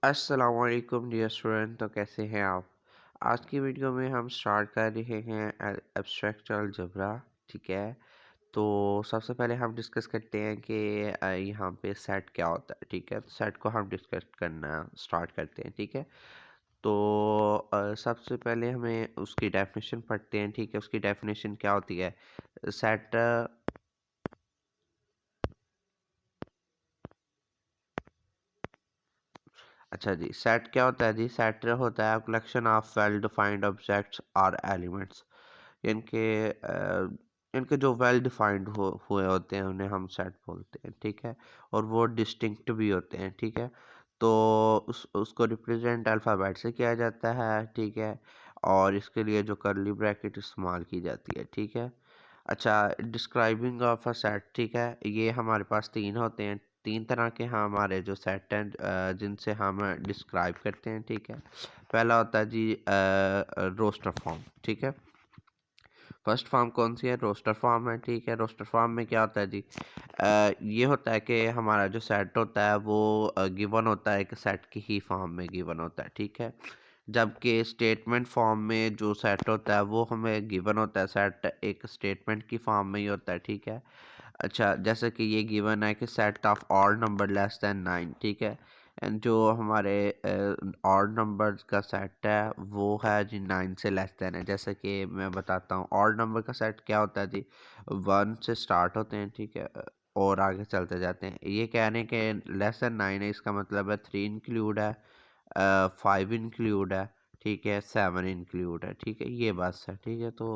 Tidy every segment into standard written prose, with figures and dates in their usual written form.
अस्सलाम वालेकुम dear student. तो कैसे हैं आप? आज की वीडियो में हम स्टार्ट कर रहे हैं एब्स्ट्रैक्ट अलजेब्रा। ठीक है। तो सबसे पहले हम डिस्कस करते हैं कि यहाँ पे सेट क्या होता है। ठीक है, तो सेट को हम डिस्कस करना स्टार्ट करते हैं। ठीक है। तो सबसे पहले हमें उसकी डेफिनेशन पढ़ते हैं। ठीक है, उसकी डेफिनेशन क्या होती है? सेट अच्छा जी, सेट क्या होता है जी? सेट होता है collection of well defined objects और एलिमेंट्स। इनके इनके जो वेल डिफाइंड हुए होते हैं उन्हें हम सेट बोलते हैं। ठीक है। और वो डिस्टिंक्ट भी होते हैं। ठीक है। तो उसको रिप्रेजेंट अल्फ़ाबेट से किया जाता है। ठीक है। और इसके लिए जो करली ब्रैकेट इस्तेमाल की जाती है। ठीक है। अच्छा, डिस्क्राइबिंग ऑफ अ सेट। ठीक है, ये हमारे पास तीन होते हैं। तीन तरह के हमारे जो सेट हैं जिनसे हम डिस्क्राइब करते हैं। ठीक है। पहला होता है जी रोस्टर फॉर्म। ठीक है। फर्स्ट फॉर्म कौन सी है? रोस्टर फॉर्म है। ठीक है। रोस्टर फॉर्म में क्या होता है जी? ये होता है कि हमारा जो सेट होता है वो गिवन होता है कि सेट की ही फॉर्म में गिवन होता है। ठीक है। जबकि स्टेटमेंट फॉर्म में जो सेट होता है वो हमें गिवन होता है, सेट एक स्टेटमेंट की फॉर्म में ही होता है। ठीक है। अच्छा, जैसे कि ये गिवन है कि set of odd number less than 9। ठीक है। एंड जो हमारे ऑड नंबर का सेट है वो है जी 9 से लेस देन है। जैसे कि मैं बताता हूँ, ऑड नंबर का सेट क्या होता है जी? 1 से स्टार्ट होते हैं। ठीक है। और आगे चलते जाते हैं। ये कह रहे हैं कि लेस देन 9 है, इसका मतलब है 3 इंक्लूड है, 5 इंक्लूड है। ठीक है। 7 इंक्लूड है। ठीक है, ये बस है। ठीक है। तो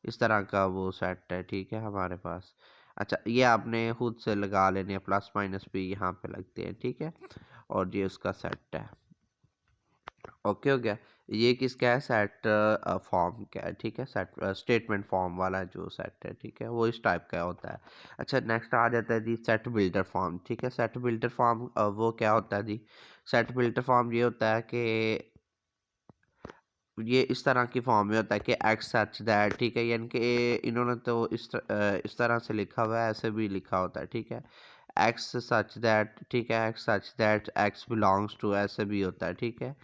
इस तरह का वो सेट है। ठीक है, हमारे पास। अच्छा, ये आपने खुद से लगा लेने हैं, प्लस माइनस भी यहाँ पे लगते हैं। ठीक है। और ये उसका सेट है। ओके हो गया। ये किसका है? सेट फॉर्म क्या है? ठीक है। सेट स्टेटमेंट फॉर्म वाला जो सेट है, ठीक है, वो इस टाइप का होता है। अच्छा, नेक्स्ट आ जाता है जी सेट बिल्डर फॉर्म। ठीक है। सेट बिल्डर फॉर्म वो क्या होता है जी? सेट बिल्डर फॉर्म ये होता है कि ये इस तरह की फॉर्म में होता है कि एक्स सच दैट। ठीक है, यानी कि इन्होंने तो इस तरह से लिखा हुआ है, ऐसे भी लिखा होता है। ठीक है। X such that. ठीक है। X such that x belongs to, ऐसे भी होता है। ठीक है।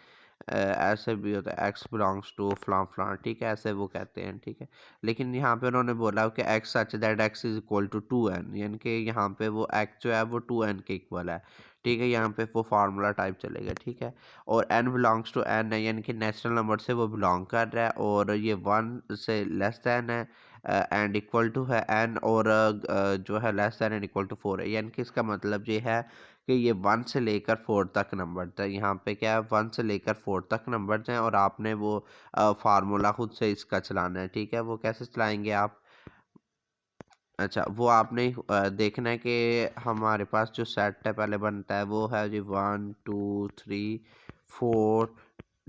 ऐसे भी होता है, एक्स बिलोंग्स टू फ्लां फ्लां। ठीक है, ऐसे वो कहते हैं। ठीक है। लेकिन यहाँ पे उन्होंने बोला कि x such that x is equal to 2n, यानी कि यहाँ पे वो एक्स जो है वो 2n के इक्वल है। ठीक है, यहाँ पे वो फार्मूला टाइप चलेगा। ठीक है। और n बिलोंग्स टू n है, यानी कि नेचुरल नंबर से वो बिलोंग कर रहा है, और ये 1 से लेस दैन है एंड इक्वल टू है n, और जो है less than and equal to 4 है। यानी कि इसका मतलब ये है कि ये 1 से लेकर 4 तक नंबर है। यहाँ पे क्या है? 1 से लेकर 4 तक नंबर हैं, और आपने वो फार्मूला खुद से इसका चलाना है। ठीक है। वो कैसे चलाएंगे आप? अच्छा, वो आपने देखना है कि हमारे पास जो सेट है पहले बनता है वो है जी 1 2 3 4।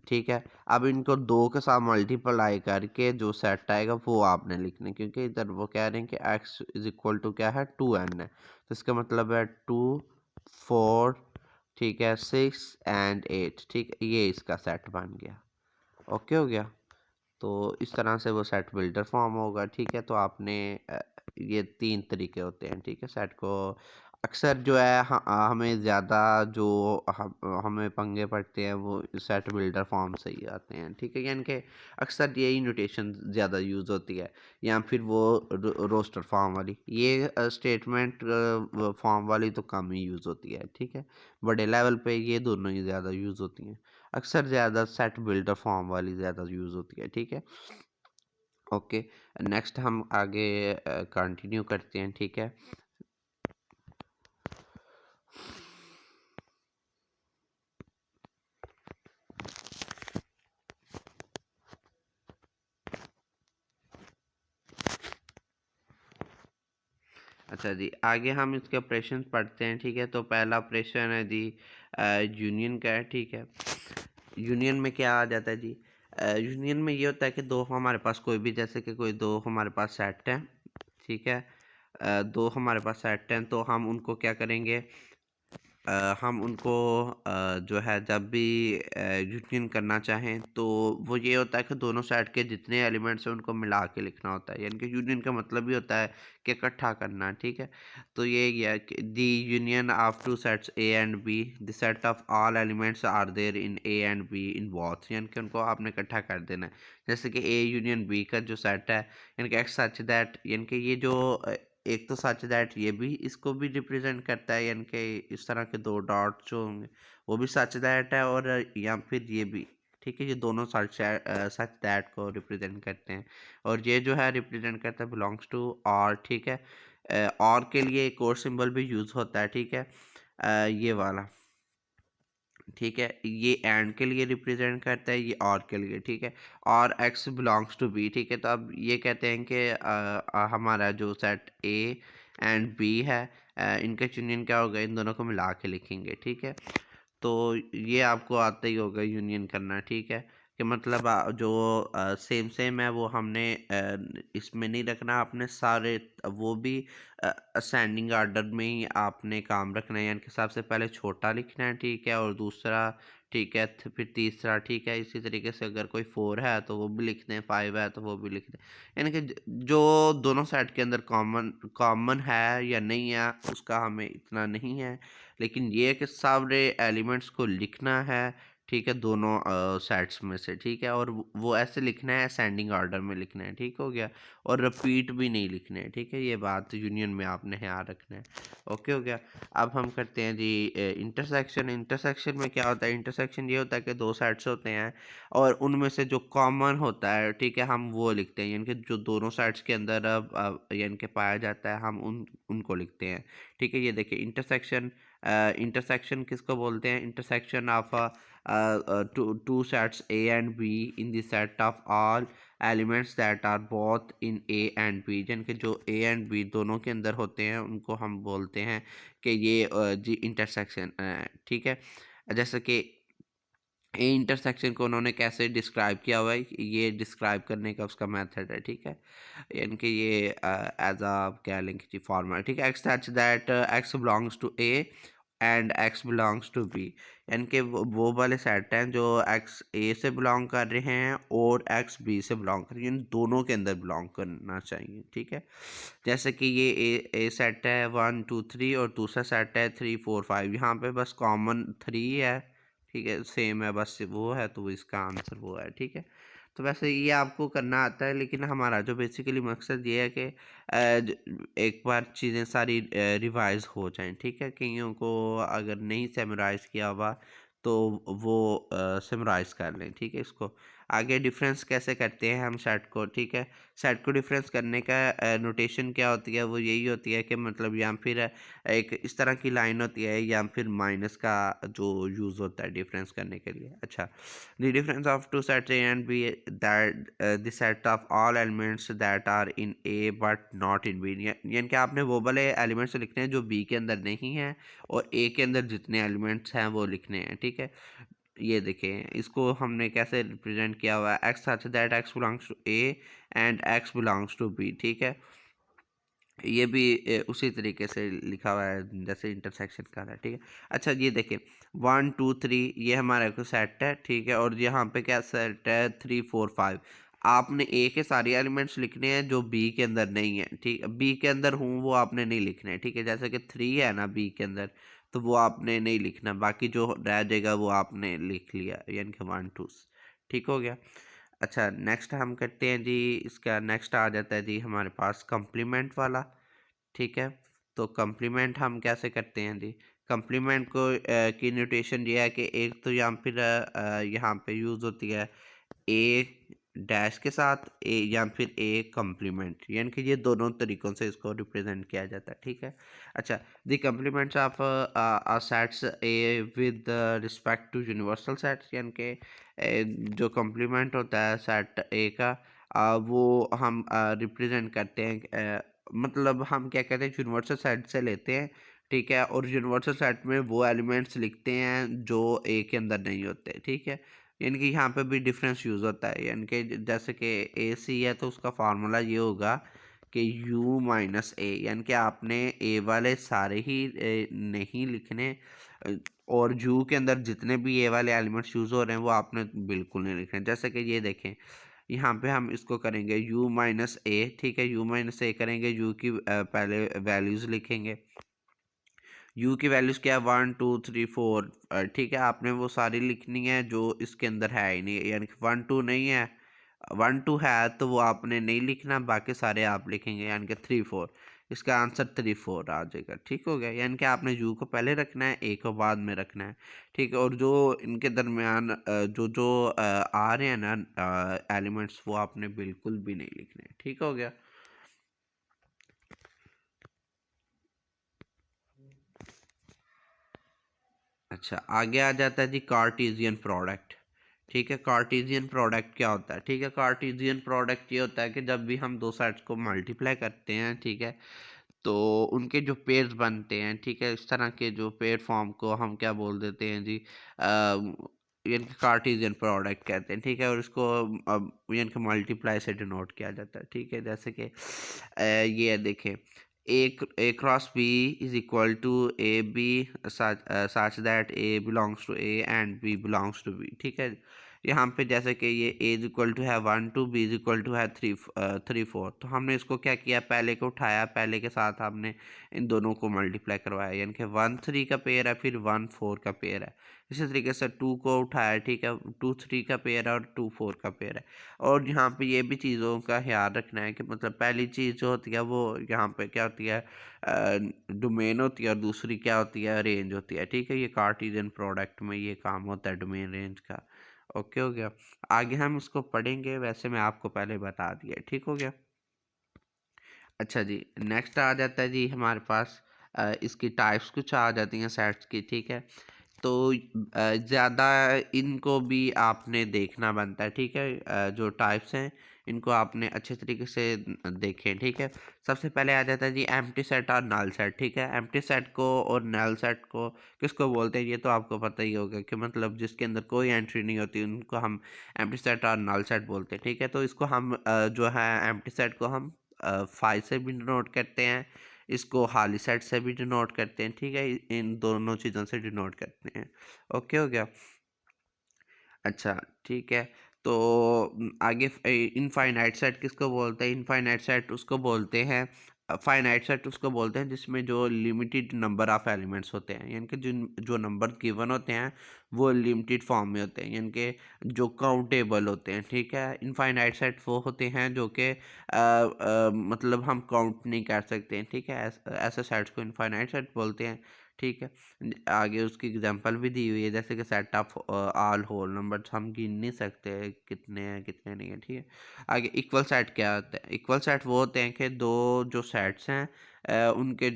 ठीक है। अब इनको दो के साथ मल्टीप्लाई करके जो सेट आएगा वो आपने लिखना है, क्योंकि इधर वो कह रहे हैं कि x इज इक्वल टू क्या है? 2n है। तो इसका मतलब है 2 4, ठीक है, 6 एंड 8। ठीक है, ये इसका सेट बन गया। ओके हो गया। तो इस तरह से वो सेट बिल्डर फॉर्म होगा। ठीक है। तो आपने ये तीन तरीके होते हैं। ठीक है। सेट को अक्सर जो है हमें ज़्यादा जो हमें पंगे पड़ते हैं वो सेट बिल्डर फॉर्म से ही आते हैं। ठीक है, यानी कि अक्सर यही नोटेशन ज़्यादा यूज़ होती है, या फिर वो रोस्टर फॉर्म वाली। ये स्टेटमेंट फॉर्म वाली तो कम ही यूज़ होती है। ठीक है। बड़े लेवल पे ये दोनों ही ज़्यादा यूज़ होती हैं। अक्सर ज़्यादा सेट बिल्डर फॉर्म वाली ज़्यादा यूज़ होती है। ठीक है। ओके। नेक्स्ट हम आगे कंटिन्यू करते हैं। ठीक है। अच्छा जी, आगे हम इसके ऑपरेशन पढ़ते हैं। ठीक है। तो पहला ऑपरेशन है जी यूनियन का है। ठीक है। यूनियन में क्या आ जाता है जी? यूनियन में ये होता है कि दो हमारे पास कोई भी, जैसे कि कोई दो हमारे पास सेट हैं। ठीक है। दो हमारे पास सेट हैं, तो हम उनको क्या करेंगे? हम उनको जो है जब भी यूनियन करना चाहें तो वो ये होता है कि दोनों साइड के जितने एलिमेंट्स हैं उनको मिला के लिखना होता है, यानी कि यूनियन का मतलब ही होता है कि इकट्ठा करना, ठीक है। तो ये है कि the union of two sets A and B, the set of all elements are there in A and B in both, यानी कि उनको आपने इकट्ठा कर देना है। जैसे कि ए यूनियन बी का जो सेट है, यानी कि एक्स सच दैट, यानी कि ये जो एक तो सच दैट ये भी इसको भी रिप्रेजेंट करता है, यानी कि इस तरह के दो डॉट जो होंगे वो भी सच दैट है, और या फिर ये भी, ठीक है, ये दोनों सच दैट को रिप्रेजेंट करते हैं। और ये जो है रिप्रेजेंट करता है बिलोंग्स टू और, ठीक है। और के लिए एक और सिंबल भी यूज़ होता है, ठीक है, ये वाला, ठीक है, ये एंड के लिए रिप्रेजेंट करता है, ये और के लिए, ठीक है। और एक्स बिलोंग्स टू बी, ठीक है। तो अब ये कहते हैं कि हमारा जो सेट ए एंड बी है, इनका यूनियन क्या होगा, इन दोनों को मिला के लिखेंगे, ठीक है। तो ये आपको आता ही होगा यूनियन करना, ठीक है, कि मतलब जो सेम सेम है वो हमने इसमें नहीं रखना, आपने सारे वो भी असेंडिंग आर्डर में ही आपने काम रखना है, यानी कि सबसे पहले छोटा लिखना है, ठीक है, और दूसरा, ठीक है, फिर तीसरा, ठीक है। इसी तरीके से अगर कोई 4 है तो वो भी लिख दें, 5 है तो वो भी लिख दें, यानी कि जो दोनों सेट के अंदर कॉमन कॉमन है या नहीं है उसका हमें इतना नहीं है, लेकिन ये है कि सारे एलिमेंट्स को लिखना है, ठीक है, दोनों सेट्स में से, ठीक है। और वो ऐसे लिखना है, असेंडिंग ऑर्डर में लिखना है, ठीक हो गया। और रिपीट भी नहीं लिखने हैं, ठीक है, ये बात यूनियन में आपने ध्यान रखना है। ओके हो गया। अब हम करते हैं जी इंटरसेक्शन। इंटरसेक्शन में क्या होता है, इंटरसेक्शन ये होता है कि दो सेट्स होते हैं और उनमें से जो कॉमन होता है, ठीक है, हम वो लिखते हैं, यानी कि जो दोनों साइड्स के अंदर यानी कि पाया जाता है, हम उनको लिखते हैं, ठीक है। ये देखिए इंटरसेक्शन, इंटरसेक्शन किसको बोलते हैं, intersection of two sets A and B in the set of all elements that are both in A and B, जिनके जो ए एंड बी दोनों के अंदर होते हैं उनको हम बोलते हैं कि ये जी इंटरसेक्शन, ठीक है। जैसे कि ए इंटरसेक्शन को उन्होंने कैसे डिस्क्राइब किया हुआ है, ये डिस्क्राइब करने का उसका मेथड है, ठीक है। यानी कि ये एज अ क्या लेंगे जी फॉर्मूला, ठीक है, x such that x belongs to A and x belongs to B, यानी कि वो वाले सेट हैं जो एक्स ए से बिलोंग कर रहे हैं और एक्स बी से बिलोंग कर रहे हैं, इन दोनों के अंदर बिलोंग करना चाहिए, ठीक है। जैसे कि ये ए सेट है 1 2 3 और दूसरा सेट है 3 4 5, यहाँ पे बस कॉमन 3 है, ठीक है, सेम है, बस वो है तो इसका आंसर वो है, ठीक है। तो वैसे ये आपको करना आता है, लेकिन हमारा जो बेसिकली मकसद ये है कि एक बार चीज़ें सारी रिवाइज हो जाएं, ठीक है। कईयों को अगर नहीं सेमराइज किया हुआ तो वो सेमराइज कर लें, ठीक है। इसको आगे डिफरेंस कैसे करते हैं हम सेट को, ठीक है। सेट को डिफरेंस करने का नोटेशन क्या होती है, वो यही होती है कि मतलब या फिर एक इस तरह की लाइन होती है या फिर माइनस का जो यूज़ होता है डिफरेंस करने के लिए। अच्छा, the difference of two sets A and B that the set of all elements that are in A but not in B, यानी कि आपने वो वाले एलिमेंट्स लिखने हैं जो बी के अंदर नहीं हैं और ए के अंदर जितने एलिमेंट्स हैं वो लिखने हैं, ठीक है। ये देखें इसको हमने कैसे रिप्रेजेंट किया हुआ है, x such that x belongs to A and x belongs to B, ठीक है। ये भी उसी तरीके से लिखा हुआ है जैसे इंटरसेक्शन का है, ठीक है। अच्छा, ये देखिए 1 2 3 ये हमारा एक सेट है, ठीक है, और यहाँ पे क्या सेट है 3 4 5, आपने ए के सारे एलिमेंट्स लिखने हैं जो बी के अंदर नहीं है, ठीक है, बी के अंदर हूँ वो आपने नहीं लिखना है, ठीक है। जैसे कि 3 है ना बी के अंदर, तो वो आपने नहीं लिखना, बाकी जो रह जाएगा वो आपने लिख लिया, यानी कि 1 2, ठीक हो गया। अच्छा, नेक्स्ट हम करते हैं जी, इसका नेक्स्ट आ जाता है जी हमारे पास कम्प्लीमेंट वाला, ठीक है। तो कम्प्लीमेंट हम कैसे करते हैं जी, कम्प्लीमेंट को की नोटेशन ये है कि एक तो यहाँ फिर यहाँ पे यूज़ होती है ए डैश के साथ ए या फिर ए कम्प्लीमेंट, यानी कि ये दोनों तरीक़ों से इसको रिप्रेजेंट किया जाता है, ठीक है। अच्छा, the complements of sets A with respect to universal sets, यानी कि जो कम्प्लीमेंट होता है सेट ए का वो हम रिप्रेजेंट करते हैं, मतलब हम क्या कहते हैं यूनिवर्सल सेट से लेते हैं, ठीक है, और यूनिवर्सल सेट में वो एलिमेंट्स लिखते हैं जो ए के अंदर नहीं होते, ठीक है। यानी कि यहाँ पे भी डिफरेंस यूज़ होता है, यानी कि जैसे कि ए सी है तो उसका फार्मूला ये होगा कि यू माइनस ए, यानी कि आपने ए वाले सारे ही नहीं लिखने, और यू के अंदर जितने भी ये वाले एलिमेंट्स यूज़ हो रहे हैं वो आपने बिल्कुल नहीं लिखने। जैसे कि ये देखें, यहाँ पे हम इसको करेंगे u माइनस ए, ठीक है, u माइनस ए करेंगे, u की पहले वैल्यूज़ लिखेंगे। u की वैल्यूज़ क्या है, 1 2 3 4, ठीक है, आपने वो सारी लिखनी है जो इसके अंदर है ही नहीं, यानी कि 1 2 नहीं है, 1 2 है तो वो आपने नहीं लिखना, बाकी सारे आप लिखेंगे, यानी कि 3 4। इसका आंसर 3 4 आ जाएगा। ठीक हो गया, यानी कि आपने यू को पहले रखना है, ए को बाद में रखना है। ठीक है, और जो इनके दरमियान जो जो आ रहे हैं ना एलिमेंट्स, वो आपने बिल्कुल भी नहीं लिखने। ठीक हो गया। अच्छा, आगे आ जाता है जी कार्टेशियन प्रोडक्ट। ठीक है, कार्टेशियन प्रोडक्ट क्या होता है? ठीक है, कार्टेशियन प्रोडक्ट ये होता है कि जब भी हम दो सेट्स को मल्टीप्लाई करते हैं, ठीक है, तो उनके जो पेयर्स बनते हैं, ठीक है, इस तरह के जो पेयर फॉर्म को हम क्या बोल देते हैं जी, यानी कि कार्टेशियन प्रोडक्ट कहते हैं। ठीक है, और इसको यानी कि मल्टीप्लाई से डिनोट किया जाता है। ठीक है, जैसे कि ये देखें, A cross B is equal to A B such that A belongs to A and B belongs to B. ठीक है, यहाँ पे जैसे कि ये ए इज इक्वल टू है 1 2, बी इज इक्वल टू है 3 4, तो हमने इसको क्या किया, पहले को उठाया, पहले के साथ हमने इन दोनों को मल्टीप्लाई करवाया, यानी कि 1 3 का पेयर है, फिर 1 4 का पेयर है। इसी तरीके से 2 को उठाया, ठीक है, 2 3 का पेयर है और 2 4 का पेयर है। और यहाँ पे ये भी चीज़ों का ख्याल रखना है कि मतलब पहली चीज़ जो होती है वो यहाँ पे क्या होती है, डोमेन होती है, और दूसरी क्या होती है, रेंज होती है। ठीक है, ये कार्टेशियन प्रोडक्ट में ये काम होता है डोमेन रेंज का। ओके हो गया, आगे हम इसको पढ़ेंगे, वैसे मैं आपको पहले बता दिया। ठीक हो गया। अच्छा जी, नेक्स्ट आ जाता है जी हमारे पास इसकी टाइप्स कुछ आ जाती हैं सेट्स की। ठीक है, तो ज़्यादा इनको भी आपने देखना बनता है। ठीक है, जो टाइप्स हैं इनको आपने अच्छे तरीके से देखें। ठीक है, सबसे पहले आ जाता है जी एम्प्टी सेट और नल सेट। ठीक है, एम्प्टी सेट को और नल सेट को किसको बोलते हैं ये तो आपको पता ही होगा, कि मतलब जिसके अंदर कोई एंट्री नहीं होती उनको हम एम्प्टी सेट और नल सेट बोलते हैं। ठीक है, तो इसको हम जो है एम्प्टी सेट को हम 5 से भी डिनोट करते हैं, इसको खाली सेट से भी डिनोट करते हैं। ठीक है, इन दोनों चीज़ों से डिनोट करते हैं। ओके हो गया। अच्छा, ठीक है, तो आगे इनफाइनाइट सेट किसको बोलते हैं? इनफाइनाइट सेट उसको बोलते हैं, फाइनाइट सेट उसको बोलते हैं जिसमें जो लिमिटेड नंबर ऑफ एलिमेंट्स होते हैं, यानी कि जिन जो नंबर गिवन होते हैं वो लिमिटेड फॉर्म में होते हैं, यानी कि जो काउंटेबल होते हैं। ठीक है, इनफाइनाइट सेट वो होते हैं जो कि मतलब हम काउंट नहीं कर सकते हैं। ठीक है, ऐसे सेट्स को इनफाइनाइट सेट बोलते हैं। ठीक है, आगे उसकी एग्जांपल भी दी हुई है, जैसे कि set of all whole numbers, हम गिन नहीं सकते कितने हैं कितने नहीं है। ठीक है, आगे इक्वल सेट क्या होता है? इक्वल सेट वो होते हैं कि दो जो सेट्स हैं उनके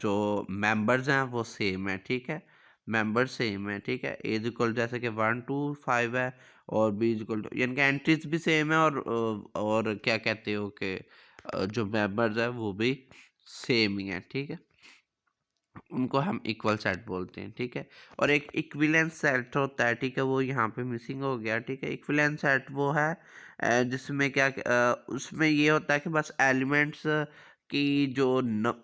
जो मेंबर्स हैं वो सेम है। ठीक है, मेंबर सेम है। ठीक है, ए इज इक्वल जैसे कि 1 2 5 है, और बी इज इक्वल टू, यानी कि एंट्रीज भी सेम है, और क्या कहते हो कि जो मेंबर्स है वो भी सेम ही है। ठीक है, उनको हम इक्वल सेट बोलते हैं। ठीक है, और एक इक्विवेलेंस सेट होता है। ठीक है, वो यहाँ पे मिसिंग हो गया। ठीक है, इक्विवेलेंस सेट वो है जिसमें क्या उसमें ये होता है कि बस एलिमेंट्स की जो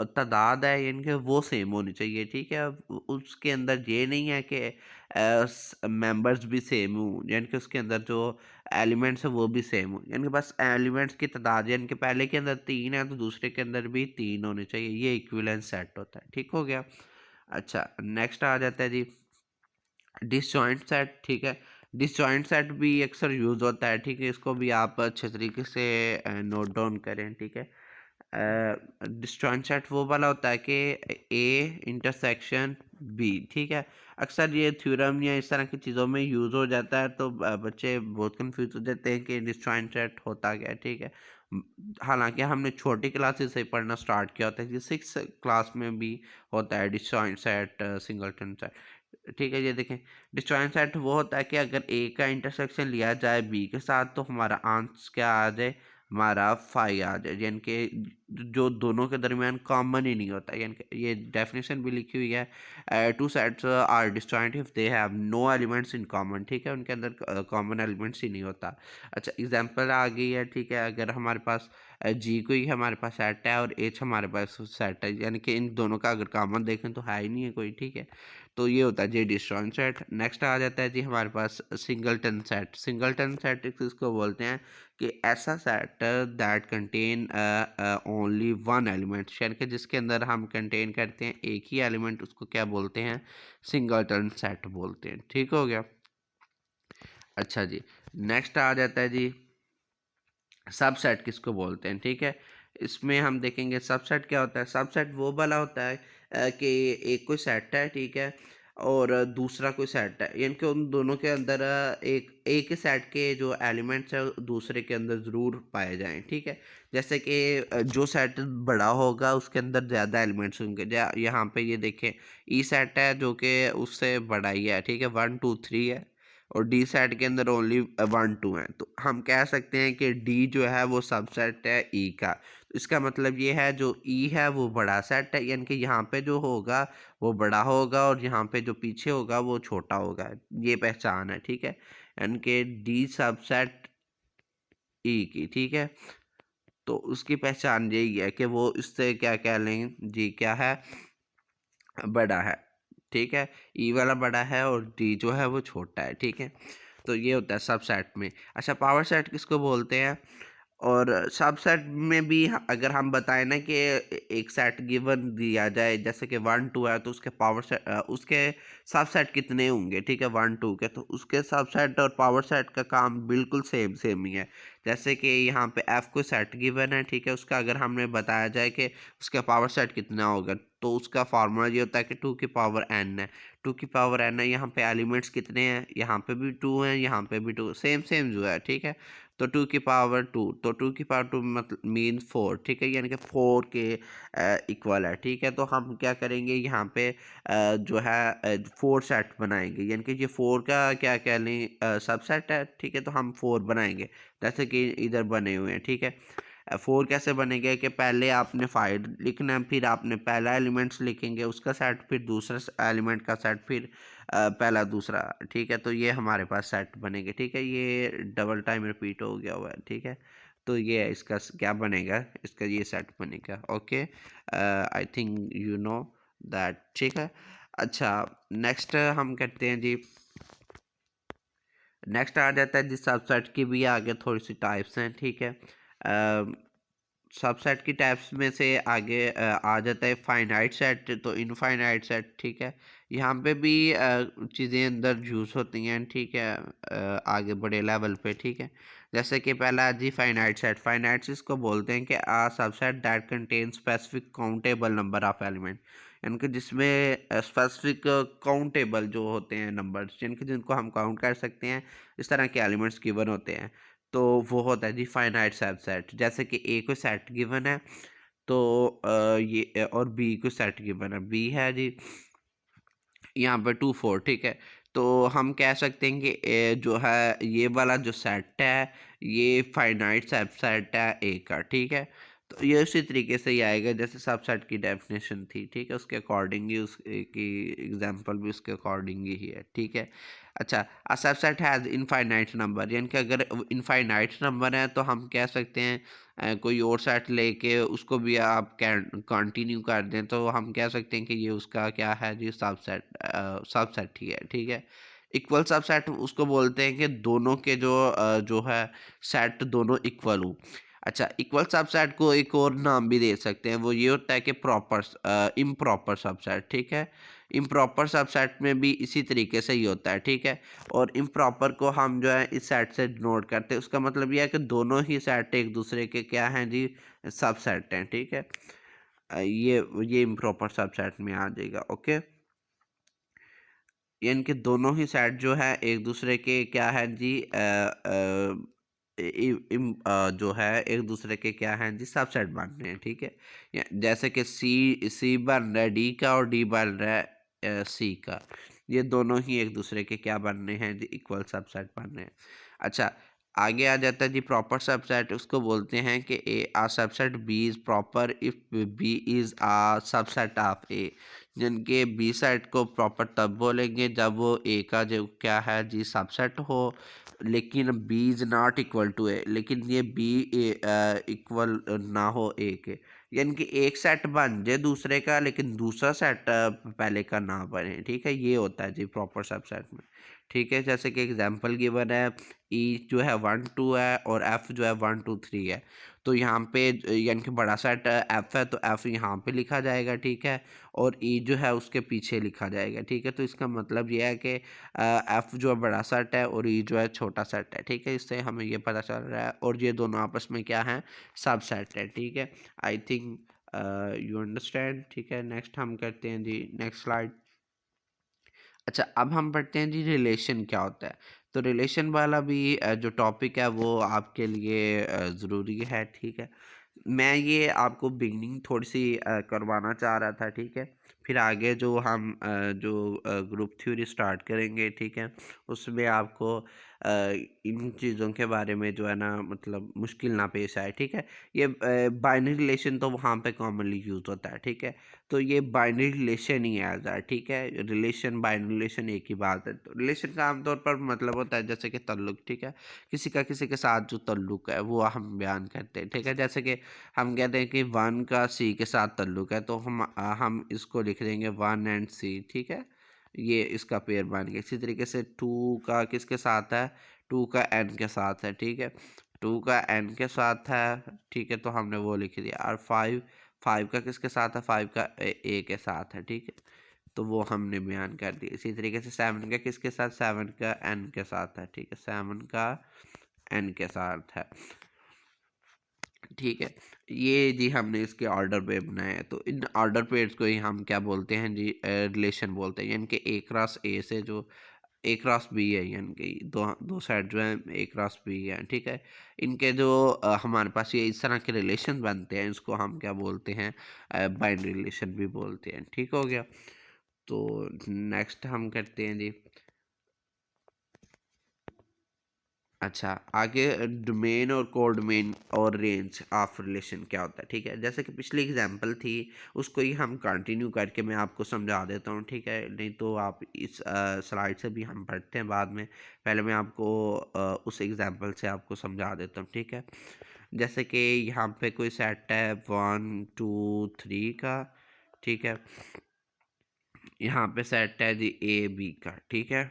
तादाद है यानी कि वो सेम होनी चाहिए। ठीक है, अब उसके अंदर ये नहीं है कि मेंबर्स भी सेम हो, यानी कि उसके अंदर जो एलिमेंट्स है वो भी सेम हो, यानी कि बस एलिमेंट्स की तादाद, यानी कि पहले के अंदर 3 है तो दूसरे के अंदर भी 3 होने चाहिए, ये इक्विवेलेंस सेट होता है। ठीक हो गया। अच्छा, नेक्स्ट आ जाता है जी डिसजॉइंट सेट। ठीक है, डिसजॉइंट सेट भी अक्सर यूज होता है। ठीक है, इसको भी आप अच्छे तरीके से नोट डाउन करें। ठीक है, डिसजॉइंट सेट वो वाला होता है कि ए इंटरसेक्शन बी। ठीक है, अक्सर ये थ्योरम या इस तरह की चीज़ों में यूज़ हो जाता है, तो बच्चे बहुत कंफ्यूज हो जाते हैं कि डिसजॉइंट सेट होता क्या है। ठीक है, हालांकि हमने छोटी क्लासेस से पढ़ना स्टार्ट किया होता है कि 6 क्लास में भी होता है डिसजॉइंट सेट, सिंगलटन सेट। ठीक है, ये देखें, डिसजॉइंट सेट वो होता है कि अगर ए का इंटरसेक्शन लिया जाए बी के साथ तो हमारा आंसर क्या आ जाए, हमारा फाई आ जाए, यानी कि जो दोनों के दरमियान कॉमन ही नहीं होता, यानी कि ये डेफिनेशन भी लिखी हुई है, two sets are disjoint if they have no elements in common, ठीक है, उनके अंदर कॉमन एलिमेंट्स ही नहीं होता। अच्छा, एग्जांपल आ गई है, ठीक है, अगर हमारे पास जी कोई हमारे पास सेट है और एच हमारे पास सेट है, यानी कि इन दोनों का अगर कॉमन देखें तो है ही नहीं है कोई, ठीक है, तो ये होता है जी डिस्जॉइंट सेट। नेक्स्ट आ जाता है जी हमारे पास सिंगलटन सेट। सिंगलटन सेट इसको बोलते हैं कि ऐसा set that contain only one element, यानी कि जिसके अंदर हम कंटेन करते हैं एक ही एलिमेंट, उसको क्या बोलते हैं, सिंगलटन सेट बोलते हैं, ठीक हो गया। अच्छा जी, नेक्स्ट आ जाता है जी सबसेट किसको बोलते हैं, ठीक है, इसमें हम देखेंगे सबसेट क्या होता है। सबसेट वो वाला होता है कि एक कोई सेट है, ठीक है, और दूसरा कोई सेट है, यानी कि उन दोनों के अंदर एक ही सेट के जो एलिमेंट्स है दूसरे के अंदर ज़रूर पाए जाएं, ठीक है। जैसे कि जो सेट बड़ा होगा उसके अंदर ज़्यादा एलिमेंट्स होंगे, यहाँ पे ये देखें ई सेट है जो कि उससे बड़ा ही है, ठीक है, 1 2 3 है, और डी सेट के अंदर ओनली 1 2 है, तो हम कह सकते हैं कि डी जो है वो सबसेट है ई का। तो इसका मतलब ये है जो ई है वो बड़ा सेट है, यानी कि यहाँ पे जो होगा वो बड़ा होगा और यहाँ पे जो पीछे होगा वो छोटा होगा, ये पहचान है, ठीक है, यानी कि डी सबसेट ई की, ठीक है। तो उसकी पहचान यही है कि वो इससे क्या कह लें जी, क्या है, बड़ा है, ठीक है, ई वाला बड़ा है और डी जो है वो छोटा है, ठीक है। तो ये होता है सबसेट में। अच्छा, पावर सेट किसको बोलते हैं, और सबसेट में भी अगर हम बताएं ना कि एक सेट गिवन दिया जाए जैसे कि 1 2 है, तो उसके पावर सेट उसके सबसेट कितने होंगे, ठीक है, 1 2 के, तो उसके सबसेट और पावर सेट का काम बिल्कुल सेम सेम ही है। जैसे कि यहाँ पे एफ को सेट गिवन है, ठीक है, उसका अगर हमने बताया जाए कि उसका पावर सेट कितना होगा, तो उसका फार्मूला ये होता है कि 2 की पावर n है। 2 की पावर n है, यहाँ पे एलिमेंट्स कितने हैं, यहाँ पे भी 2 हैं, यहाँ पे भी 2, सेम सेम जो है, ठीक है। तो 2 की पावर 2, तो 2 की पावर 2 मतलब मीन 4, ठीक है, यानी कि 4 के इक्वल है, ठीक है। तो हम क्या करेंगे यहाँ पे जो है 4 सेट बनाएंगे, यानी कि ये 4 का क्या कह लें सबसेट है, ठीक है, तो हम 4 बनाएंगे जैसे कि इधर बने हुए हैं, ठीक है। 4 कैसे बनेंगे कि पहले आपने 5 लिखना है, फिर आपने पहला एलिमेंट्स लिखेंगे उसका सेट, फिर दूसरा एलिमेंट का सेट, फिर पहला दूसरा, ठीक है, तो ये हमारे पास सेट बनेंगे, ठीक है, ये डबल टाइम रिपीट हो गया हुआ है, ठीक है। तो ये है इसका क्या बनेगा, इसका ये सेट बनेगा, okay, I think you know that, ठीक है। अच्छा, नेक्स्ट हम करते हैं जी, नेक्स्ट आ जाता है जिस सबसेट की भी आगे थोड़ी सी टाइप्स हैं, ठीक है। सबसेट की टाइप्स में से आगे आ जाता है फाइनाइट सेट, तो इनफाइनाइट सेट, ठीक है, यहाँ पे भी चीज़ें अंदर यूज़ होती हैं, ठीक है, आगे बड़े लेवल पे, ठीक है। जैसे कि पहला जी फाइनाइट सेट। फाइनाइट इसको बोलते हैं कि a subset that contain specific countable number of element, यानी कि जिसमें स्पेसिफिक काउंटेबल जो होते हैं नंबर्स, यानी कि जिनको हम काउंट कर सकते हैं, इस तरह के एलिमेंट्स गिवन होते हैं, तो वो होता है जी फाइनाइट सबसेट। जैसे कि ए को सेट गिवन है, तो ये और बी को सेट गिवन है, बी है जी यहाँ पे 2 4, ठीक है, तो हम कह सकते हैं कि जो है ये वाला जो सेट है ये फाइनाइट सबसेट है ए का, ठीक है। तो ये उसी तरीके से ही आएगा जैसे सबसेट की डेफिनेशन थी, ठीक है, उसके अकॉर्डिंग ही उसकी एग्जांपल भी उसके अकॉर्डिंग ही है, ठीक है। अच्छा, a subset has infinite number, यानी कि अगर इनफाइनाइट नंबर है तो हम कह सकते हैं कोई और सेट लेके उसको भी आप कंटिन्यू कर दें तो हम कह सकते हैं कि ये उसका क्या है जी सबसेट ही है, ठीक है। इक्वल सबसेट उसको बोलते हैं कि दोनों के जो है सेट दोनों इक्वल हो। अच्छा, इक्वल सबसेट को एक और नाम भी दे सकते हैं, वो ये होता है कि इम्प्रॉपर सबसेट, ठीक है। इम्प्रॉपर सबसेट में भी इसी तरीके से ही होता है, ठीक है, और इम्प्रॉपर को हम जो है इस सेट से डिनोट करते हैं, उसका मतलब यह है कि दोनों ही सेट एक दूसरे के क्या हैं जी, सबसेट हैं, ठीक है। ये इम्प्रॉपर सबसेट में आ जाएगा, ओके, यानी कि दोनों ही सेट जो है एक दूसरे के क्या है जी जो है एक दूसरे के क्या हैं जी सबसेट बन रहे हैं, ठीक है। जैसे कि सी बन रहा है डी का और डी बन रहा है सी का, ये दोनों ही एक दूसरे के क्या बन रहे हैं जी, इक्वल सबसेट बन रहे हैं। अच्छा, आगे आ जाता है जी प्रॉपर सबसेट। उसको बोलते हैं कि A a subset B is proper if B is a subset of A. जिनके बी सेट को प्रॉपर तब बोलेंगे जब वो ए का जो क्या है जी सबसेट हो, लेकिन B is not equal to A, लेकिन ये बी इक्वल ना हो ए के। यानी कि एक सेट बन जाए दूसरे का, लेकिन दूसरा सेट पहले का ना बने। ठीक है, ये होता है जी प्रॉपर सबसेट में। ठीक है, जैसे कि एग्जांपल गिवन है, ई जो है 1 2 है और एफ जो है 1 2 3 है। तो यहाँ पे यानी कि बड़ा सेट एफ है, तो एफ यहाँ पे लिखा जाएगा। ठीक है, और ई जो है उसके पीछे लिखा जाएगा। ठीक है, तो इसका मतलब यह है कि एफ जो है बड़ा सेट है और ई जो है छोटा सेट है। ठीक है, इससे हमें ये पता चल रहा है, और ये दोनों आपस में क्या है, सब सेट है। ठीक है, आई थिंक यू अंडरस्टैंड। ठीक है, नेक्स्ट हम करते हैं जी, नेक्स्ट स्लाइड। अच्छा, अब हम पढ़ते हैं जी रिलेशन क्या होता है। तो रिलेशन वाला भी जो टॉपिक है वो आपके लिए ज़रूरी है। ठीक है, मैं ये आपको बिगनिंग थोड़ी सी करवाना चाह रहा था। ठीक है, फिर आगे जो हम ग्रुप थ्योरी स्टार्ट करेंगे, ठीक है, उसमें आपको इन चीज़ों के बारे में जो है ना, मतलब मुश्किल ना पेश आए। ठीक है, ये बाइनरी रिलेशन तो वहाँ पे कॉमनली यूज़ होता है। ठीक है, तो ये बाइनरी रिलेशन ही है एज। ठीक है, रिलेशन बाइनरी रिलेशन एक ही बात है। तो रिलेशन का आमतौर पर मतलब होता है जैसे कि तल्लुक। ठीक है, किसी का किसी के साथ जो तल्लुक है वो हम बयान करते हैं। ठीक है, जैसे कि हम कहते हैं कि वन का सी के साथ तल्लुक है, तो हम इसको लिख देंगे वन एंड सी। ठीक है, ये इसका पेयर बन गया। इसी तरीके से टू का किसके साथ है, टू का एन के साथ है। ठीक है, टू का एन के साथ है। ठीक है, तो हमने वो लिख दिया। और फाइव, फाइव का किसके साथ है, फाइव का ए के साथ है। ठीक है, तो वो हमने बयान कर दिया। इसी तरीके से सेवन का किसके साथ, सेवन का एन के साथ है। ठीक है, सेवन का एन के साथ है। ठीक है, ये जी हमने इसके ऑर्डर पे बनाए हैं। तो इन ऑर्डर पेयर्स को ही हम क्या बोलते हैं जी, रिलेशन बोलते हैं। यानी कि ए क्रॉस ए से जो ए क्रॉस बी है, यानी कि दो दो साइड जो है ए क्रॉस बी है। ठीक है, इनके जो हमारे पास ये इस तरह के रिलेशन बनते हैं, इसको हम क्या बोलते हैं, बाइनरी रिलेशन भी बोलते हैं। ठीक हो गया। तो नेक्स्ट हम करते हैं जी। अच्छा, आगे डोमेन और कोडोमेन और रेंज ऑफ रिलेशन क्या होता है। ठीक है, जैसे कि पिछली एग्जांपल थी, उसको ही हम कंटिन्यू करके मैं आपको समझा देता हूँ। ठीक है, नहीं तो आप इस स्लाइड से भी हम पढ़ते हैं बाद में। पहले मैं आपको उस एग्जांपल से आपको समझा देता हूँ। ठीक है, जैसे कि यहाँ पे कोई सेट है 1 2 3 का। ठीक है, यहाँ पे सेट है जी ए बी का। ठीक है,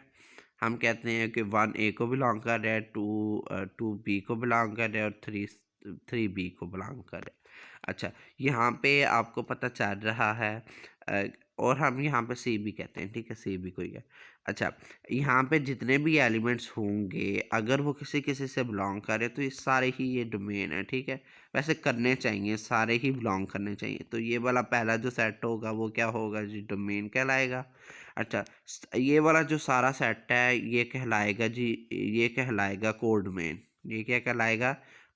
हम कहते हैं कि वन ए को बिलोंग कर रहा है, टू बी को बिलोंग कर रहा है, और थ्री थ्री बी को बिलोंग कर रहा है। अच्छा, यहाँ पे आपको पता चल रहा है अ, और हम यहाँ पे सी भी कहते हैं। ठीक है, सी भी कोई है। अच्छा, यहाँ पे जितने भी एलिमेंट्स होंगे, अगर वो किसी किसी से बिलोंग करे, तो ये सारे ही ये डोमेन है। ठीक है, वैसे करने चाहिए, सारे ही बिलोंग करने चाहिए। तो ये वाला पहला जो सेट होगा वो क्या होगा जी, डोमेन कहलाएगा। अच्छा, ये वाला जो सारा सेट है ये कहलाएगा जी, ये कहलाएगा कोडमेन। ये क्या कहलाएगा,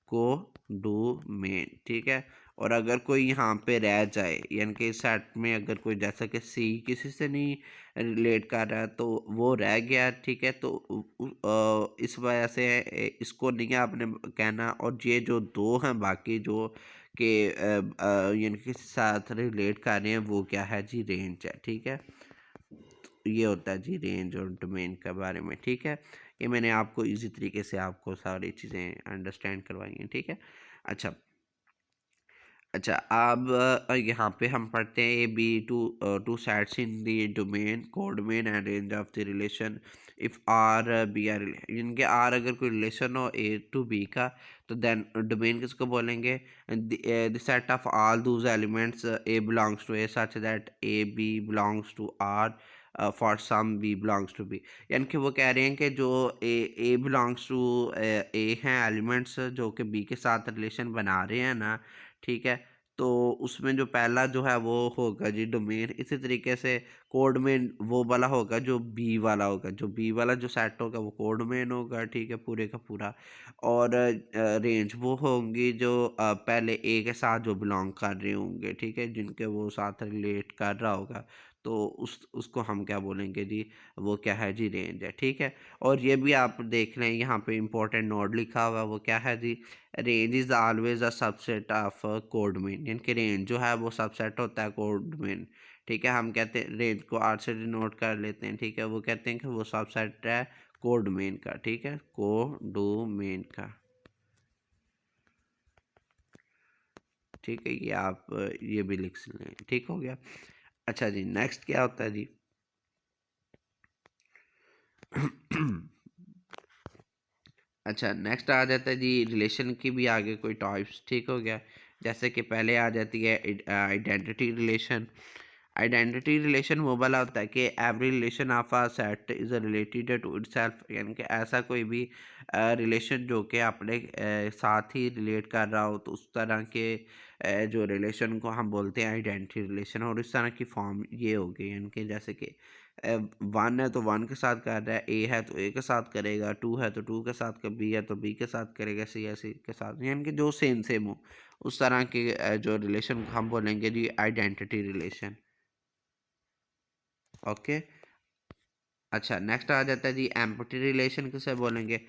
कोडोमेन। ठीक है, और अगर कोई यहाँ पे रह जाए, यानी कि सेट में अगर कोई जैसा कि सी किसी से नहीं रिलेट कर रहा है, तो वो रह गया। ठीक है, तो इस वजह से इसको नहीं आपने कहना। और ये जो दो हैं बाकी जो के यानी कि साथ रिलेट कर रहे हैं, वो क्या है जी, रेंज है। ठीक है, ये होता है जी रेंज और डोमेन के बारे में। ठीक है, ये मैंने आपको इजी तरीके से आपको सारी चीज़ें अंडरस्टैंड करवाई हैं। ठीक है, अच्छा। अच्छा, अब यहाँ पे हम पढ़ते हैं A B two sets in the domain codomain and range of the relation if R be R. इनके आर अगर कोई रिलेशन हो ए टू बी का, तो देन डोमेन किसको बोलेंगे, the set of all those elements a belongs to A such that a b belongs to R for some b belongs to B. यानी कि वो कह रहे हैं कि जो ए बिलोंग्स टू ए हैं एलिमेंट्स जो कि बी के साथ रिलेशन बना रहे हैं ना। ठीक है, तो उसमें जो पहला जो है वो होगा जी डोमेन। इसी तरीके से कोड में वो वाला होगा जो बी वाला होगा, जो बी वाला जो सेट होगा वो कोड मेन होगा। ठीक है, पूरे का पूरा। और रेंज वो होंगी जो पहले ए के साथ जो बिलोंग कर रहे होंगे। ठीक है, जिनके वो साथ रिलेट कर रहा होगा, तो उसको हम क्या बोलेंगे जी, वो क्या है जी, रेंज है, ठीक है। और ये भी आप देख लें, यहाँ पे इंपॉर्टेंट नोट लिखा हुआ है, वो क्या है जी, range is always a subset of codomain, यानी कि रेंज जो है वो सबसेट होता है कोड मीन, ठीक है। हम कहते हैं रेंज को आर से डिनोट कर लेते हैं, ठीक है। वो कहते हैं कि वो सबसेट है कोड मेन का, ठीक है, कोड मेन का, ठीक है। ये आप ये भी लिख लें, ठीक हो गया। अच्छा जी, नेक्स्ट क्या होता है जी अच्छा, नेक्स्ट आ जाता है जी रिलेशन की भी आगे कोई टाइप्स, ठीक हो गया। जैसे कि पहले आ जाती है आइडेंटिटी रिलेशन। आइडेंटिटी रिलेशन वो वाला होता है कि every relation of a set is related to itself, यानी कि ऐसा कोई भी रिलेशन जो कि अपने साथ ही रिलेट कर रहा हो, तो उस तरह के जो रिलेशन को हम बोलते हैं आइडेंटिटी रिलेशन। और इस तरह की फॉर्म ये हो गई, यानी कि जैसे कि वन है तो वन के साथ कर रहा है, ए है तो ए के साथ करेगा, टू है तो टू के साथ, बी है तो बी के साथ करेगा, सी है सी के साथ, यानी कि जो सेम सेम हो उस तरह के जो रिलेशन हम बोलेंगे जी आइडेंटिटी रिलेशन। ओके। अच्छा, नेक्स्ट आ जाता है जी एम्पटी रिलेशन। किसे बोलेंगे?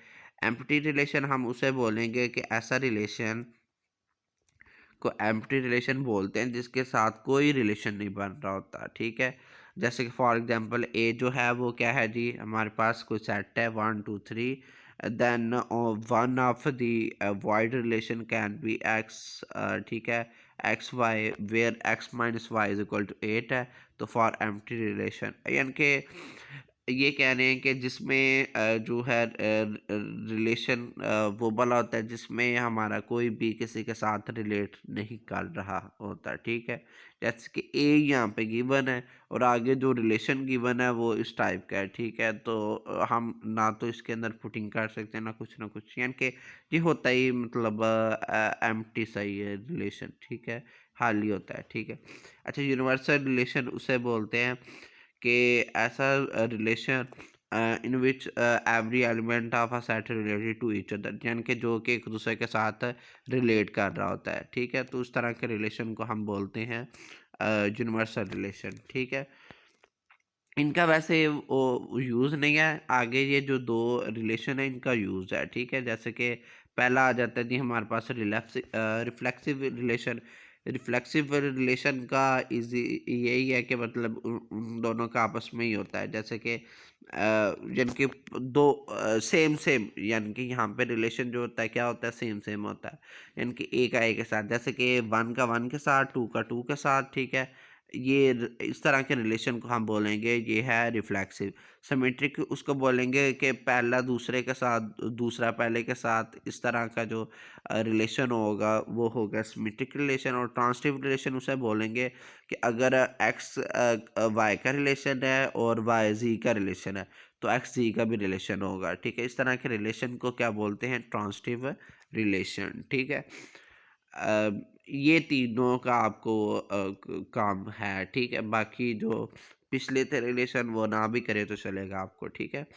एम्पटी रिलेशन हम उसे बोलेंगे कि ऐसा रिलेशन को एम्प्टी रिलेशन बोलते हैं जिसके साथ कोई रिलेशन नहीं बन रहा होता, ठीक है। जैसे कि फॉर एग्जांपल ए जो है वो क्या है जी, हमारे पास कोई सेट है 1 2 3, then one of the wide relation can be x, ठीक है, x y where x minus y is equal to 8 है। तो फॉर एम्प्टी रिलेशन यानी कि ये कह रहे हैं कि जिसमें जो है रिलेशन वो वाला होता है जिसमें हमारा कोई भी किसी के साथ रिलेट नहीं कर रहा होता, ठीक है। जैसे कि ए यहाँ पे गिवन है और आगे जो रिलेशन गिवन है वो इस टाइप का है, ठीक है। तो हम ना तो इसके अंदर पुटिंग कर सकते हैं ना कुछ, यानी कि ये होता ही मतलब एम्प्टी सही है रिलेशन, ठीक है, खाली होता है, ठीक है। अच्छा, यूनिवर्सल रिलेशन उसे बोलते हैं कि ऐसा relation in which every element of a set related to each other, यानी कि जो कि एक दूसरे के साथ रिलेट कर रहा होता है, ठीक है। तो उस तरह के रिलेशन को हम बोलते हैं यूनिवर्सल रिलेशन, ठीक है। इनका वैसे वो यूज़ नहीं है, आगे ये जो दो रिलेशन है इनका यूज़ है, ठीक है। जैसे कि पहला आ जाता है जी हमारे पास रिफ्लेक्सिव रिलेशन। रिफ्लेक्सिव रिलेशन का इजी यही है कि मतलब उन दोनों का आपस में ही होता है। जैसे कि यानी कि दो सेम सेम, यानी कि यहाँ पे रिलेशन जो होता है क्या होता है, सेम सेम होता है, यानी कि ए का ए के साथ, जैसे कि वन का वन के साथ, टू का टू के साथ, ठीक है। इस तरह के रिलेशन को हम बोलेंगे ये है रिफ्लेक्सिव। सिमेट्रिक उसको बोलेंगे कि पहला दूसरे के साथ, दूसरा पहले के साथ, इस तरह का जो रिलेशन होगा वो होगा सिमेट्रिक रिलेशन। और ट्रांसिटिव रिलेशन उसे बोलेंगे कि अगर एक्स वाई का रिलेशन है और वाई जी का रिलेशन है तो एक्स जी का भी रिलेशन होगा, ठीक है। इस तरह के रिलेशन को क्या बोलते हैं, ट्रांसिटिव रिलेशन, ठीक है। अ, ये तीनों का आपको काम है, ठीक है। बाकी जो पिछले थे रिलेशन वो ना भी करे तो चलेगा आपको, ठीक है।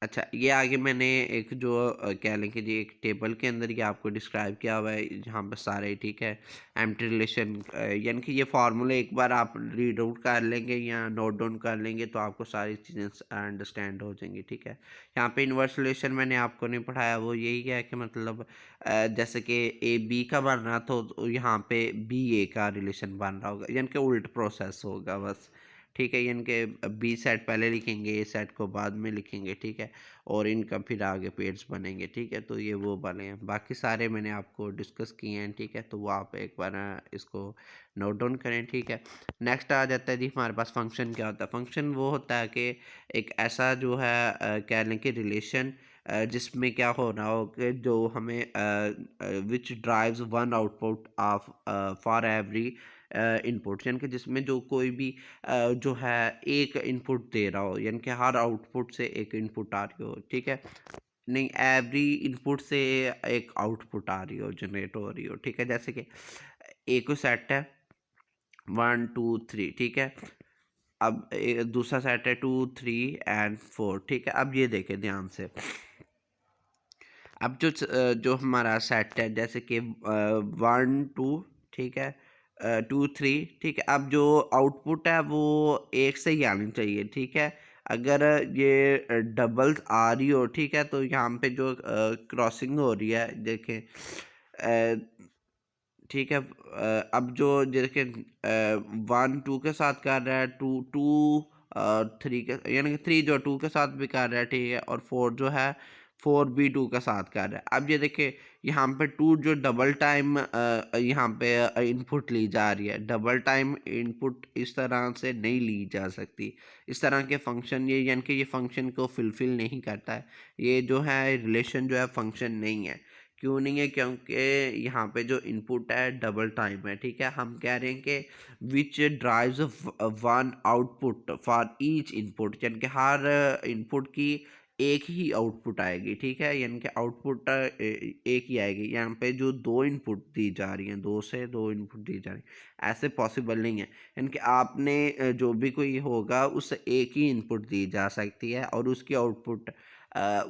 अच्छा, ये आगे मैंने एक जो कह लें कि जी एक टेबल के अंदर ये आपको डिस्क्राइब किया हुआ है जहाँ पर सारे, ठीक है, एम्प्टी रिलेशन, यानी कि ये फार्मूले एक बार आप रीड आउट कर लेंगे या नोट डाउन कर लेंगे तो आपको सारी चीज़ें अंडरस्टैंड हो जाएंगी, ठीक है। यहाँ पे इन्वर्स रिलेशन मैंने आपको नहीं पढ़ाया, वो यही है कि मतलब जैसे कि ए बी का बन रहा तो यहाँ पे बी ए का रिलेशन बन रहा होगा, यानी कि उल्ट प्रोसेस होगा बस, ठीक है। यानी कि बी सेट पहले लिखेंगे, ए सेट को बाद में लिखेंगे, ठीक है। और इनका फिर आगे पेयर्स बनेंगे, ठीक है। तो ये वो वाले हैं, बाकी सारे मैंने आपको डिस्कस किए हैं, ठीक है। तो वो आप एक बार इसको नोट डाउन करें, ठीक है। नेक्स्ट आ जाता है जी हमारे पास फंक्शन। क्या होता है फंक्शन? वो होता है कि एक ऐसा जो है कह लें कि रिलेशन जिसमें क्या हो रहा हो कि जो हमें which drives one output of for every input, यानी कि जिसमें जो कोई भी जो है एक इनपुट दे रहा हो, यानी कि हर आउटपुट से एक इनपुट आ रही हो, ठीक है। नहीं, एवरी इनपुट से एक आउटपुट आ रही हो, जनरेट हो रही हो, ठीक है। जैसे कि एक को सेट है 1 2 3, ठीक है। अब दूसरा सेट है 2 3 and 4, ठीक है। अब ये देखें ध्यान से, अब जो हमारा सेट है जैसे कि 1 2, ठीक है, 2 3 ठीक है। अब जो आउटपुट है वो एक से ही आनी चाहिए, ठीक है। अगर ये डबल्स आ रही हो, ठीक है, तो यहाँ पे जो क्रॉसिंग हो रही है देखें, ठीक है। अब जो जैसे 1 2 के साथ कर रहा है, 2 2 3 के, यानी कि 3 जो 2 के साथ भी कर रहा है, ठीक है, और 4 जो है 4 भी 2 के साथ कर रहा है। अब ये देखिए यहाँ पे 2 जो डबल टाइम यहाँ पे इनपुट ली जा रही है, डबल टाइम इनपुट इस तरह से नहीं ली जा सकती। इस तरह के फंक्शन, ये यानी कि ये फंक्शन को फुलफिल नहीं करता है। ये जो है रिलेशन जो है फंक्शन नहीं है। क्यों नहीं है? क्योंकि यहाँ पे जो इनपुट है डबल टाइम है, ठीक है। हम कह रहे हैं कि which drives one output for each input, यानी कि हर इनपुट की एक ही आउटपुट आएगी, ठीक है। यानी कि आउटपुट एक ही आएगी। यहाँ पे जो दो इनपुट दी जा रही हैं, दो से दो इनपुट दी जा रही हैं, ऐसे पॉसिबल नहीं है। यानी कि आपने जो भी कोई होगा उसे एक ही इनपुट दी जा सकती है और उसकी आउटपुट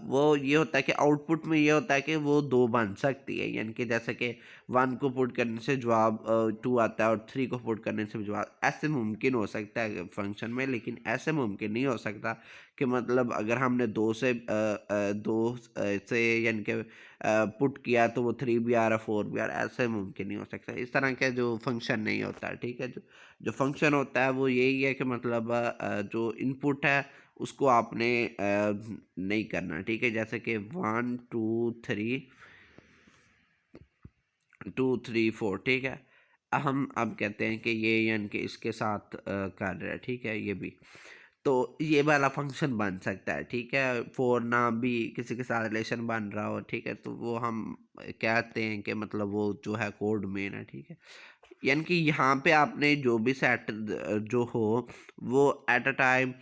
वो ये होता है कि आउटपुट में ये होता है कि वो दो बन सकती है। यानी कि जैसे कि 1 को पुट करने से जवाब 2 आता है और 3 को पुट करने से जवाब, ऐसे मुमकिन हो सकता है फंक्शन में, लेकिन ऐसे मुमकिन नहीं हो सकता कि मतलब अगर हमने 2 से 2 से यानी कि पुट किया तो वो 3 भी आ रहा, 4 भी आ रहा, ऐसे मुमकिन नहीं हो सकता। इस तरह का जो फंक्शन नहीं होता है, ठीक है। जो जो फंक्शन होता है वो यही है कि मतलब जो इनपुट है उसको आपने नहीं करना, ठीक है। जैसे कि 1 2 3 2 3 4, ठीक है। हम अब कहते हैं कि ये यानी कि इसके साथ कर रहा है, ठीक है, ये भी, तो ये वाला फंक्शन बन सकता है, ठीक है। फोर ना भी किसी के साथ रिलेशन बन रहा हो, ठीक है, तो वो हम कहते हैं कि मतलब वो जो है कोड मेन है, ठीक है। यानी कि यहाँ पे आपने जो भी सेट जो हो वो एट अ टाइम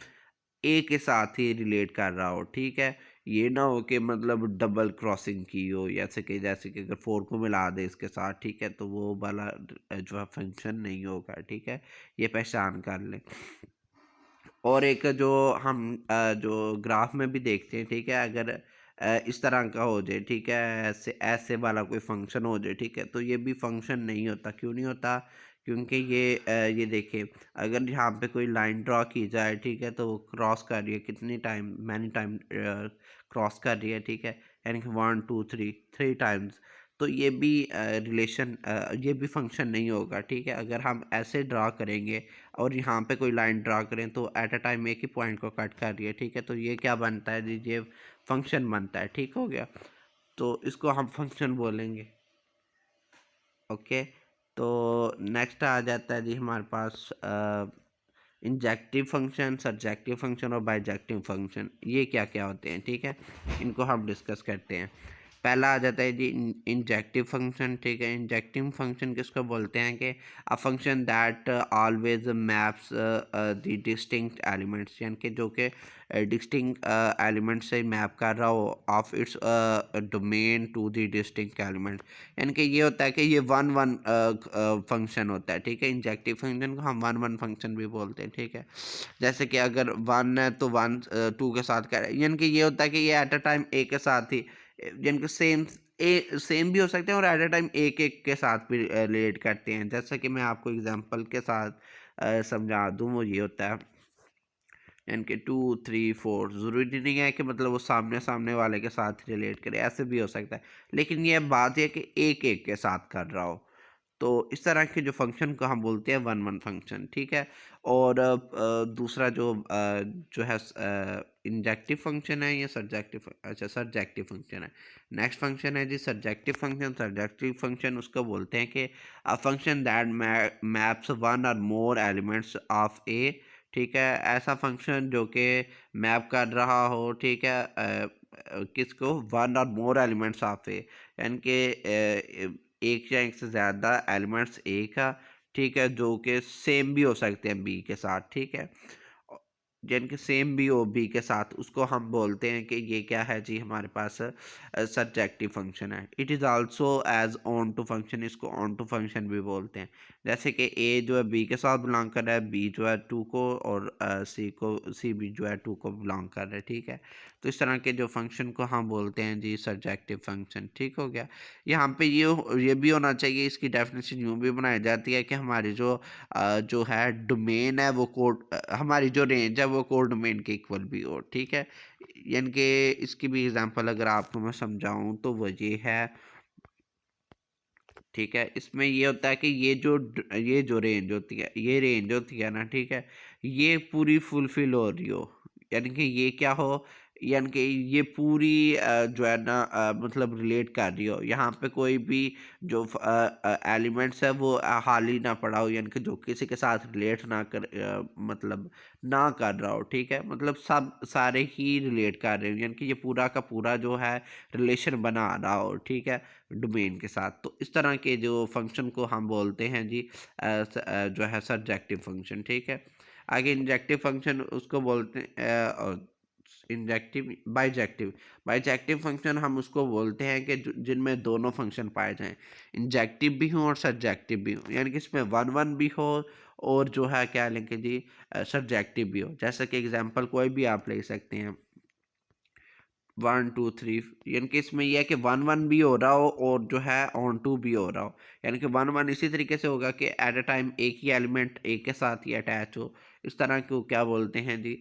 ए के साथ ही रिलेट कर रहा हो, ठीक है। ये ना हो कि मतलब डबल क्रॉसिंग की हो, जैसे कि अगर 4 को मिला दे इसके साथ, ठीक है, तो वो वाला जो है फंक्शन नहीं होगा, ठीक है। ये पहचान कर लें। और एक जो हम जो ग्राफ में भी देखते हैं, ठीक है, अगर इस तरह का हो जाए, ठीक है, ऐसे ऐसे वाला कोई फंक्शन हो जाए, ठीक है, तो ये भी फंक्शन नहीं होता। क्यों नहीं होता? क्योंकि ये देखिए, अगर यहाँ पे कोई लाइन ड्रॉ की जाए, ठीक है, तो वो क्रॉस कर रही है कितनी टाइम, मैनी टाइम क्रॉस कर रही है, ठीक है, यानी कि 1 2 3 3 टाइम्स। तो ये भी रिलेशन, ये भी फंक्शन नहीं होगा, ठीक है। अगर हम ऐसे ड्रा करेंगे और यहाँ पे कोई लाइन ड्रा करें तो एट अ टाइम एक ही पॉइंट को कट कर रही है, ठीक है, तो ये क्या बनता है जी? ये फंक्शन बनता है, ठीक हो गया। तो इसको हम फंक्शन बोलेंगे। ओके, तो नेक्स्ट आ जाता है जी हमारे पास इंजेक्टिव फंक्शन, सब्जेक्टिव फंक्शन और बाइजेक्टिव फंक्शन। ये क्या क्या होते हैं, ठीक है, इनको हम डिस्कस करते हैं। पहला आ जाता है जी इंजेक्टिव फंक्शन, ठीक है। इंजेक्टिव फंक्शन किसको बोलते हैं? कि a function that always maps the distinct elements, यानी कि जो कि डिस्टिंक्ट एलिमेंट से मैप कर रहा हो of its domain to the distinct element. यानी कि ये होता है कि ये वन वन फंक्शन होता है, ठीक है। इंजेक्टिव फंक्शन को हम वन वन फंक्शन भी बोलते हैं, ठीक है। जैसे कि अगर 1 है तो 1 2 के साथ कर, यानी कि ये होता है कि ये एट अ टाइम ए के साथ ही, यानी कि सेम भी हो सकते हैं और एट अ टाइम एक एक के साथ भी रिलेट करते हैं। जैसे कि मैं आपको एग्जांपल के साथ समझा दूँ, वो ये होता है, यानी कि 2 3 4, ज़रूरी नहीं है कि मतलब वो सामने सामने वाले के साथ रिलेट करे, ऐसे भी हो सकता है। लेकिन ये बात है कि एक एक के साथ कर रहा हो। तो इस तरह के जो फंक्शन को हम बोलते हैं वन वन फंक्शन, ठीक है। और दूसरा जो है इंजेक्टिव फंक्शन है, ये सब्जेक्टिव, अच्छा सब्जेक्टिव फंक्शन है। नेक्स्ट फंक्शन है जी सब्जेक्टिव फंक्शन। सब्जेक्टिव फंक्शन उसको बोलते हैं कि a function that maps one और मोर एलिमेंट्स ऑफ ए, ठीक है। ऐसा फंक्शन जो कि मैप कर रहा हो, ठीक है, किसको? वन और मोर एलिमेंट्स ऑफ ए, यानी कि एक या एक से ज़्यादा एलिमेंट्स ए का, ठीक है, जो कि सेम भी हो सकते हैं बी के साथ, ठीक है। यानी कि सेम बी ओ बी के साथ, उसको हम बोलते हैं कि ये क्या है जी, हमारे पास सब्जेक्टिव फंक्शन है। It is also as onto function, इसको ऑन टू फंक्शन भी बोलते हैं। जैसे कि ए जो है बी के साथ बिलोंग कर रहा है, बी जो है टू को, और सी भी जो है टू को बिलोंग कर रहा है, ठीक है। तो इस तरह के जो फंक्शन को हम बोलते हैं जी सब्जेक्टिव फंक्शन, ठीक हो गया। यहाँ पे ये भी होना चाहिए, इसकी डेफिनेशन यूँ भी बनाई जाती है कि हमारी जो है डोमेन है वो कोड, हमारी जो रेंज है वो कोड डोमेन के इक्वल भी हो, ठीक है। यानी कि इसकी भी एग्जांपल अगर आपको मैं समझाऊं तो वो ये है, ठीक है। इसमें ये होता है कि ये जो रेंज होती है, ये रेंज होती है ना, ठीक है, ये पूरी फुलफिल हो रही हो, यानी कि ये क्या हो, यानी कि ये पूरी जो है ना मतलब रिलेट कर रही हो, यहाँ पे कोई भी जो एलिमेंट्स है वो हाल ना पड़ा हो, यानी कि जो किसी के साथ रिलेट ना कर मतलब ना कर रहा हो, ठीक है। मतलब सब सारे ही रिलेट कर रहे हो, यानी कि ये पूरा का पूरा जो है रिलेशन बना रहा हो, ठीक है, डोमेन के साथ। तो इस तरह के जो फंक्शन को हम बोलते हैं जी जो है सब्जेक्टिव फंक्शन, ठीक है। आगे इंजेक्टिव फंक्शन उसको बोलते हैं, इंजेक्टिव बाइजेक्टिव। बाइजेक्टिव फंक्शन हम उसको बोलते हैं कि जिनमें दोनों फंक्शन पाए जाएं, इंजेक्टिव भी हों और सब्जेक्टिव भी हों, यानी कि इसमें वन वन भी हो और जो है क्या लेंगे जी सब्जेक्टिव भी हो। जैसे कि एग्जांपल कोई भी आप ले सकते हैं, 1 2 3, यानी कि इसमें यह है कि वन वन भी हो रहा हो और जो है ऑन टू भी हो रहा हो, यानी कि वन वन इसी तरीके से होगा कि एट अ टाइम एक ही एलिमेंट एक के साथ ही अटैच हो। इस तरह को क्या बोलते हैं जी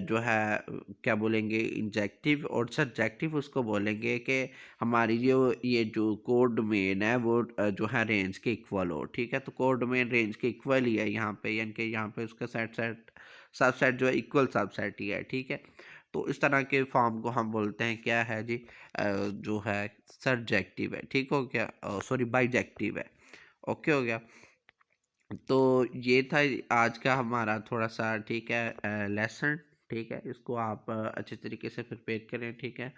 जो है क्या बोलेंगे इंजेक्टिव, और सब्जेक्टिव उसको बोलेंगे कि हमारी ये जो कोड डोमेन है वो जो है रेंज के इक्वल हो, ठीक है। तो कोड डोमेन रेंज के इक्वल ही है यहाँ पे, यानी कि यहाँ पे उसका सेट सबसेट जो है इक्वल सबसेट ही है, ठीक है। तो इस तरह के फॉर्म को हम बोलते हैं क्या है जी जो है सब्जेक्टिव है, ठीक हो गया, सॉरी बाइजेक्टिव है, ओके हो गया। तो ये था आज का हमारा थोड़ा सा, ठीक है, लेसन, ठीक है। इसको आप अच्छे तरीके से प्रिपेयर करें, ठीक है।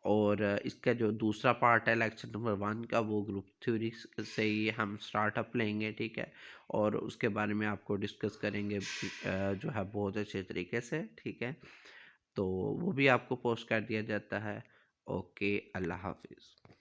और इसका जो दूसरा पार्ट है लेक्चर नंबर 1 का, वो ग्रुप थ्योरी से ही हम स्टार्टअप लेंगे, ठीक है। और उसके बारे में आपको डिस्कस करेंगे जो है बहुत अच्छे तरीके से, ठीक है। तो वो भी आपको पोस्ट कर दिया जाता है। ओके, अल्लाह हाफिज़।